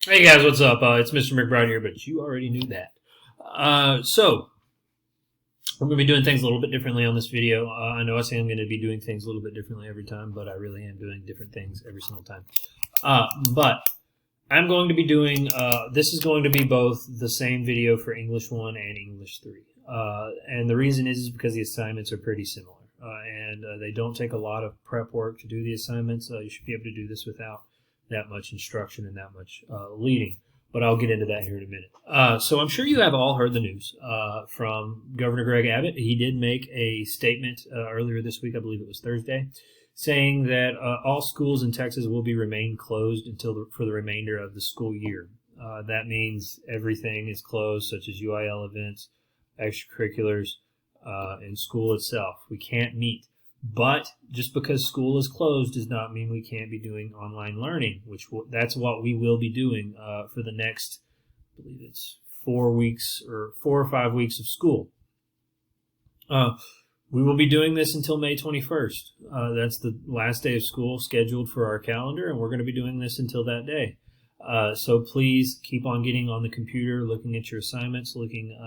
Hey guys, what's up? It's Mr. McBride here, but you already knew that. So we're going to be doing things a little bit differently on this video. I know I say I'm going to be doing things a little bit differently every time, but I really am doing different things every single time. But I'm going to be doing, this is going to be both the same video for English 1 and English 3. And the reason is because the assignments are pretty similar. And they don't take a lot of prep work to do the assignments. You should be able to do this without that much instruction and that much leading. But I'll get into that here in a minute. So I'm sure you have all heard the news from Governor Greg Abbott. He did make a statement earlier this week, I believe it was Thursday, saying that all schools in Texas will remain closed for the remainder of the school year. That means everything is closed, such as UIL events, extracurriculars, and school itself. We can't meet. But just because school is closed does not mean we can't be doing online learning, that's what we will be doing for the next, I believe it's 4 weeks or 4 or 5 weeks of school. We will be doing this until May 21st. That's the last day of school scheduled for our calendar, and we're going to be doing this until that day. So please keep on getting on the computer, looking at your assignments, looking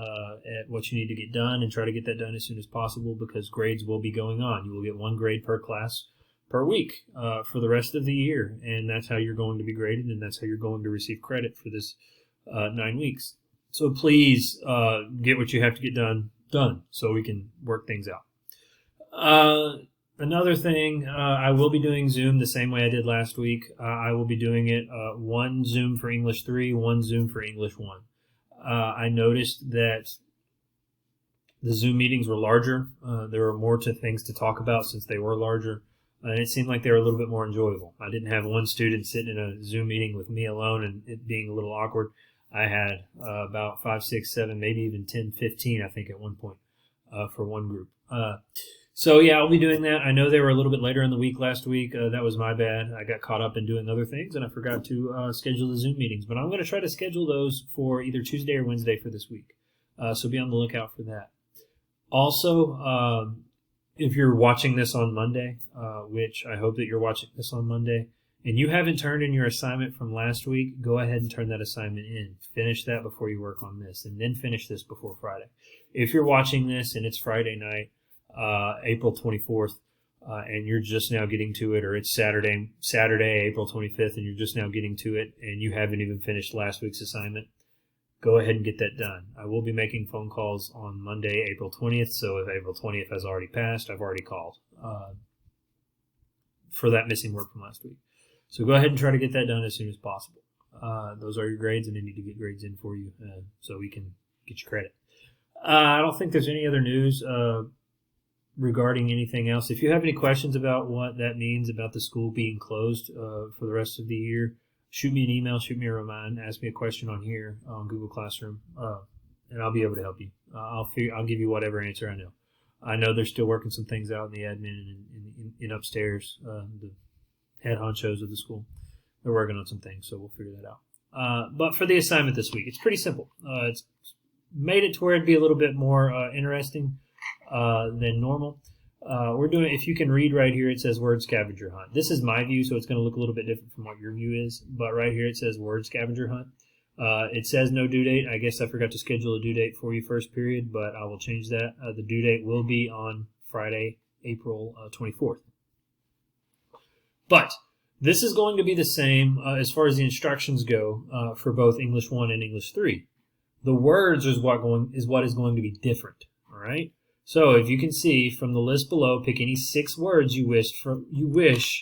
at what you need to get done, and try to get that done as soon as possible because grades will be going on. You will get 1 grade per class per week for the rest of the year, and that's how you're going to be graded, and that's how you're going to receive credit for this 9 weeks. So please get what you have to get done so we can work things out. Another thing, I will be doing Zoom the same way I did last week. I will be doing it 1 Zoom for English 3, 1 Zoom for English 1. I noticed that the Zoom meetings were larger. There were more things to talk about since they were larger. And it seemed like they were a little bit more enjoyable. I didn't have one student sitting in a Zoom meeting with me alone and it being a little awkward. I had about 5, 6, 7, maybe even 10, 15, I think, at one point for one group. So, yeah, I'll be doing that. I know they were a little bit later in the week last week. That was my bad. I got caught up in doing other things, and I forgot to schedule the Zoom meetings. But I'm going to try to schedule those for either Tuesday or Wednesday for this week. So be on the lookout for that. Also, if you're watching this on Monday, which I hope that you're watching this on Monday, and you haven't turned in your assignment from last week, go ahead and turn that assignment in. Finish that before you work on this, and then finish this before Friday. If you're watching this and it's Friday night, April 24th, and you're just now getting to it, or it's Saturday, April 25th, and you're just now getting to it, and you haven't even finished last week's assignment, go ahead and get that done. I will be making phone calls on Monday, April 20th, so if April 20th has already passed, I've already called for that missing work from last week. So go ahead and try to get that done as soon as possible. Those are your grades, and I need to get grades in for you so we can get your credit. I don't think there's any other news regarding anything else. If you have any questions about what that means about the school being closed for the rest of the year, shoot me an email, shoot me a reminder, ask me a question on here on Google Classroom, and I'll be able to help you. I'll give you whatever answer I know. I know they're still working some things out in the admin and in upstairs, the head honchos of the school. They're working on some things, so we'll figure that out. But for the assignment this week, it's pretty simple. It's made it to where it'd be a little bit more interesting than normal. We're doing, if you can read right here, it says word scavenger hunt. This is my view, so it's going to look a little bit different from what your view is. But right here it says word scavenger hunt. It says no due date. I guess I forgot to schedule a due date for you first period, but I will change that. The due date will be on Friday, April 24th. But this is going to be the same as far as the instructions go for both English 1 and English 3. The words is what is going to be different. All right. So if you can see from the list below, pick any 6 words you wish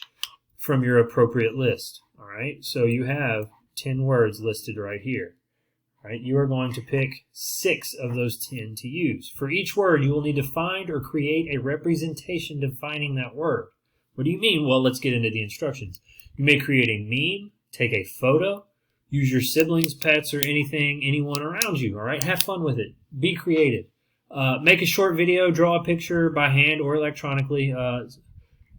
from your appropriate list. All right. So you have 10 words listed right here. All right. You are going to pick 6 of those 10 to use. For each word, you will need to find or create a representation defining that word. What do you mean? Well, let's get into the instructions. You may create a meme, take a photo, use your siblings, pets, or anyone around you. All right. Have fun with it. Be creative. Make a short video, draw a picture by hand or electronically,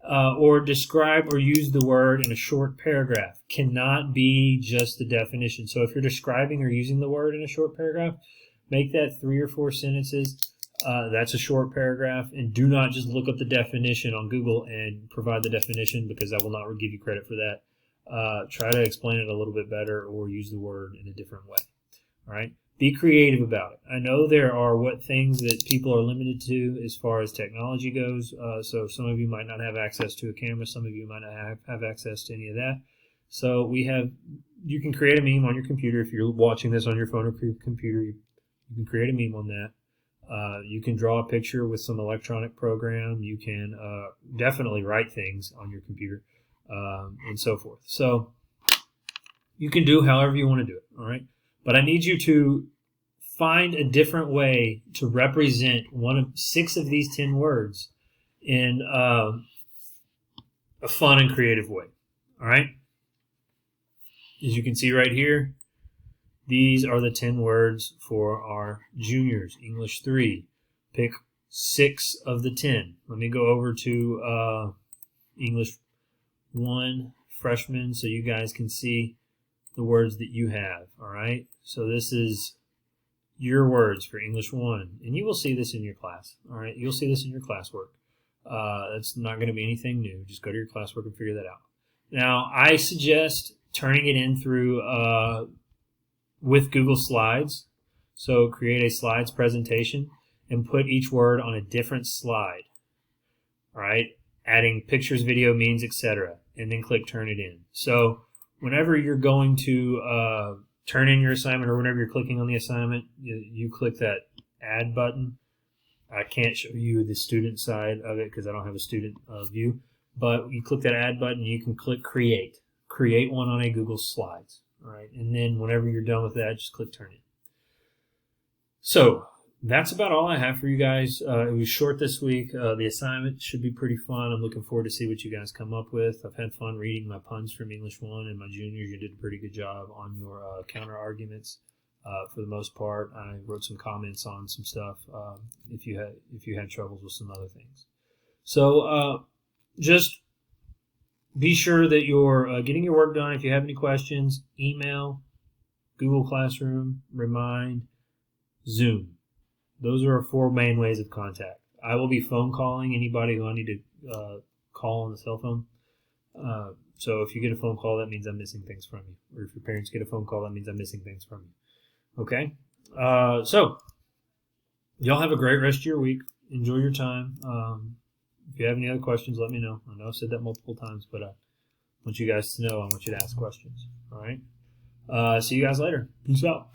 or describe or use the word in a short paragraph. Cannot be just the definition. So if you're describing or using the word in a short paragraph, make that 3 or 4 sentences. That's a short paragraph. And do not just look up the definition on Google and provide the definition, because I will not give you credit for that. try to explain it a little bit better or use the word in a different way. All right? Be creative about it. I know there are things that people are limited to as far as technology goes. So some of you might not have access to a camera. Some of you might not have access to any of that. So you can create a meme on your computer. If you're watching this on your phone or computer, you can create a meme on that. You can draw a picture with some electronic program. You can definitely write things on your computer and so forth. So you can do however you want to do it, all right? But I need you to find a different way to represent one of 6 of these 10 words in a fun and creative way, all right? As you can see right here, these are the 10 words for our juniors, English 3. Pick 6 of the 10. Let me go over to English 1, freshmen, so you guys can see the words that you have, all right? So this is your words for English 1, and you will see this in your class, all right? You'll see this in your classwork. That's not going to be anything new. Just go to your classwork and figure that out. Now, I suggest turning it in through with Google Slides. So create a slides presentation and put each word on a different slide, all right? Adding pictures, video, memes, etc., and then click turn it in. So whenever you're going to turn in your assignment or whenever you're clicking on the assignment, you click that add button. I can't show you the student side of it because I don't have a student view, but you click that add button, you can click create. Create one on a Google Slides, all right? And then whenever you're done with that, just click turn in. So that's about all I have for you guys. It was short this week. The assignment should be pretty fun. I'm looking forward to see what you guys come up with. I've had fun reading my puns from English 1, and my juniors, you did a pretty good job on your counter arguments. For the most part, I wrote some comments on some stuff if you had troubles with some other things. So just be sure that you're getting your work done. If you have any questions, email, Google Classroom, Remind, Zoom. Those are our 4 main ways of contact. I will be phone calling anybody who I need to call on the cell phone. So if you get a phone call, that means I'm missing things from you. Or if your parents get a phone call, that means I'm missing things from you. Okay? So y'all have a great rest of your week. Enjoy your time. If you have any other questions, let me know. I know I've said that multiple times, but I want you guys to know I want you to ask questions. All right? See you guys later. Peace out.